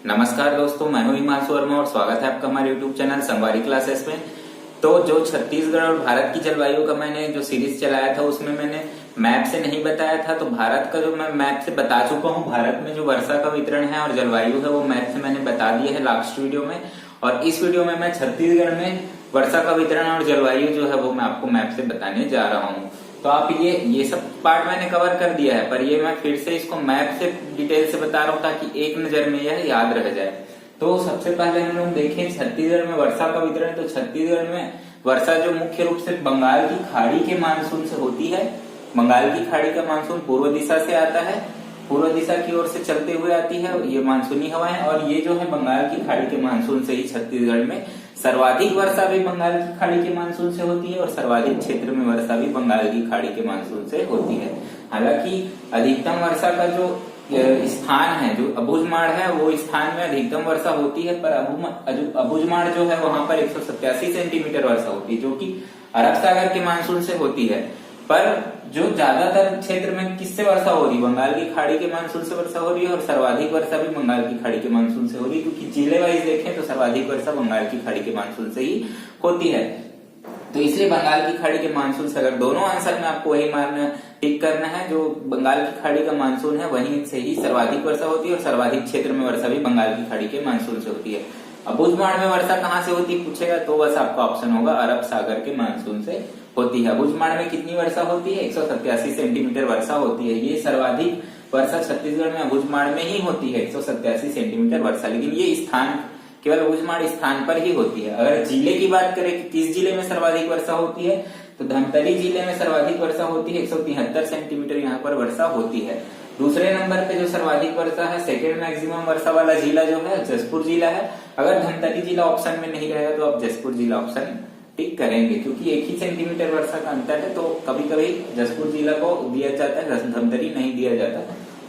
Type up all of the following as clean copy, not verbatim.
नमस्कार दोस्तों, मैं हूं हिमांशु वर्मा और स्वागत है आपका हमारे यूट्यूब चैनल संगवारी क्लासेस में। तो जो छत्तीसगढ़ और भारत की जलवायु का मैंने जो सीरीज चलाया था उसमें मैंने मैप से नहीं बताया था, तो भारत का जो मैं मैप से बता चुका हूं। भारत में जो वर्षा का वितरण है और जलवायु है वो मैप से मैंने बता दिया है लास्ट वीडियो में। और इस वीडियो में मैं छत्तीसगढ़ में वर्षा का वितरण और जलवायु जो है वो मैं आपको मैप से बताने जा रहा हूँ। तो आप ये सब पार्ट मैंने कवर कर दिया है, पर ये मैं फिर से इसको मैप से डिटेल से बता रहा हूँ ताकि एक नजर में यह याद रह जाए। तो सबसे पहले हम लोग देखें छत्तीसगढ़ में वर्षा का वितरण। तो छत्तीसगढ़ में वर्षा जो मुख्य रूप से बंगाल की खाड़ी के मानसून से होती है। बंगाल की खाड़ी का मानसून पूर्व दिशा से आता है, पूर्व दिशा की ओर से चलते हुए आती है ये मानसूनी हवाएं। और ये जो है बंगाल की खाड़ी के मानसून से ही छत्तीसगढ़ में सर्वाधिक वर्षा भी बंगाल की खाड़ी के मानसून से होती है और सर्वाधिक क्षेत्र में वर्षा भी बंगाल की खाड़ी के मानसून से होती है। हालांकि अधिकतम वर्षा का जो स्थान है, जो अबुझमाड़ है, वो स्थान में अधिकतम वर्षा होती है, पर अबुझमाड़ जो है वहां पर 187 सेंटीमीटर वर्षा होती है, जो कि अरब सागर के मानसून से होती है। पर जो ज्यादातर क्षेत्र में किससे वर्षा हो रही है, बंगाल की खाड़ी के मानसून से वर्षा हो रही है और सर्वाधिक वर्षा भी बंगाल की खाड़ी के मानसून से हो रही है, क्योंकि जिले वाइज देखें तो सर्वाधिक वर्षा बंगाल की खाड़ी के मानसून से ही होती है। तो इसलिए बंगाल की खाड़ी के मानसून से अगर दोनों आंसर में आपको वही मारना टिक करना है, जो बंगाल की खाड़ी का मानसून है वहीं से ही सर्वाधिक वर्षा होती है और सर्वाधिक क्षेत्र में वर्षा भी बंगाल की खाड़ी के मानसून से होती है। अबुझमाड़ में वर्षा कहाँ से होती पूछेगा तो बस आपका ऑप्शन होगा अरब सागर के मानसून से होती है। अबुझमाड़ में कितनी वर्षा होती है? 187 सेंटीमीटर वर्षा होती है। ये सर्वाधिक वर्षा छत्तीसगढ़ में अबुझमाड़ में ही होती है, 187 सेंटीमीटर वर्षा। लेकिन ये स्थान केवल अबुझमाड़ स्थान पर ही होती है। अगर जिले की बात करें कि किस जिले में सर्वाधिक वर्षा होती है, तो धमतरी जिले में सर्वाधिक वर्षा होती है, 173 सेंटीमीटर यहाँ पर वर्षा होती है। दूसरे नंबर पे जो सर्वाधिक वर्षा है, सेकेंड मैक्सिमम वर्षा वाला जिला जो है जसपुर जिला है। अगर धमतरी जिला ऑप्शन में नहीं रहेगा तो आप जसपुर जिला ऑप्शन टिक करेंगे, क्योंकि एक ही सेंटीमीटर वर्षा का अंतर है। तो कभी कभी जसपुर जिला को दिया जाता है, धमतरी नहीं दिया जाता।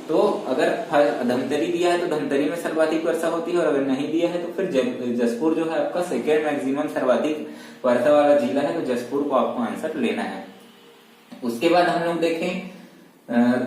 तो अगर धमतरी दिया है तो धमतरी में सर्वाधिक वर्षा होती है, और अगर नहीं दिया है तो फिर जसपुर जो है आपका सेकेंड मैक्सिमम सर्वाधिक वर्षा वाला जिला है, तो जसपुर को आपको आंसर लेना है। उसके बाद हम लोग देखें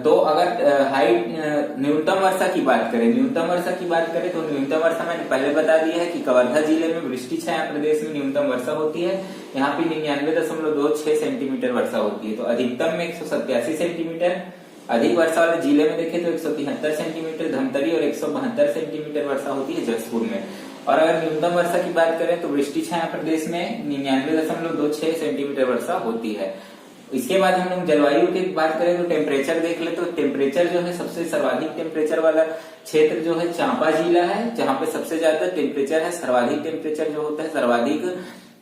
तो अगर न्यूनतम वर्षा की बात करें, न्यूनतम वर्षा की बात करें तो न्यूनतम वर्षा मैंने पहले बता दिया है कि कवर्धा जिले में वृष्टि छाया प्रदेश में न्यूनतम वर्षा होती है। यहाँ पे 99.26 सेंटीमीटर वर्षा होती है। तो अधिकतम में 187 सेंटीमीटर, अधिक वर्षा वाले जिले में देखें तो 173 सेंटीमीटर धमतरी और 172 सेंटीमीटर वर्षा होती है जसपुर में। और अगर न्यूनतम वर्षा की बात करें तो वृष्टि छाया प्रदेश में 99.26 सेंटीमीटर वर्षा होती है। इसके बाद हम लोग जलवायु की बात करें तो टेम्परेचर देख ले। तो टेम्परेचर जो है सबसे सर्वाधिक टेम्परेचर वाला क्षेत्र जो है चांपा जिला है, जहाँ पे सबसे ज्यादा टेम्परेचर है। सर्वाधिक टेम्परेचर जो होता है, सर्वाधिक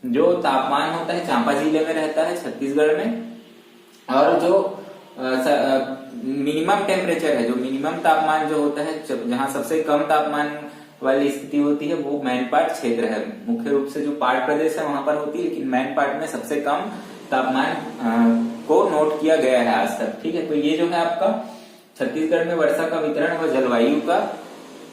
जो तापमान होता है चांपा जिले में रहता है छत्तीसगढ़ में। और जो मिनिमम टेम्परेचर है, जो मिनिमम तापमान जो होता है, जहाँ सबसे कम तापमान वाली स्थिति होती है वो मैन पाट क्षेत्र है। मुख्य रूप से जो पाट प्रदेश है वहां पर होती है, लेकिन मैन पाट में सबसे कम तापमान को नोट किया गया है आज तक। ठीक है, तो ये जो है आपका छत्तीसगढ़ में वर्षा का वितरण व जलवायु का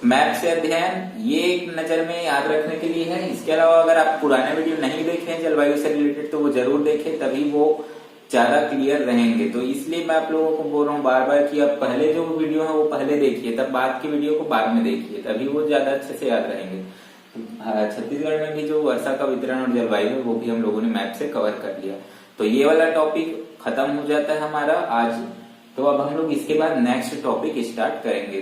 मैप से अध्ययन, ये एक नजर में याद रखने के लिए है। इसके अलावा अगर आप पुराने वीडियो नहीं देखे हैं जलवायु से रिलेटेड तो वो जरूर देखें, तभी वो ज्यादा क्लियर रहेंगे। तो इसलिए मैं आप लोगों को बोल रहा हूँ बार बार कि आप पहले जो वीडियो है वो पहले देखिए, तब बाद की वीडियो को बाद में देखिए, तभी वो ज्यादा अच्छे से याद रहेंगे। छत्तीसगढ़ में भी जो वर्षा का वितरण और जलवायु है वो भी हम लोगों ने मैप से कवर कर लिया। तो ये वाला टॉपिक खत्म हो जाता है हमारा आज। तो अब हम लोग इसके बाद नेक्स्ट टॉपिक स्टार्ट करेंगे।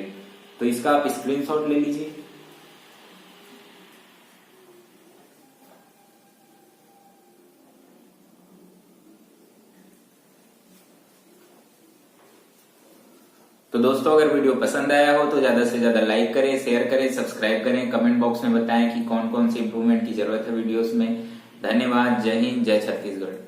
तो इसका आप स्क्रीनशॉट ले लीजिए। तो दोस्तों अगर वीडियो पसंद आया हो तो ज्यादा से ज्यादा लाइक करें, शेयर करें, सब्सक्राइब करें, कमेंट बॉक्स में बताएं कि कौन कौन सी इंप्रूवमेंट की जरूरत है वीडियोस में। धन्यवाद। जय हिंद, जय छत्तीसगढ़।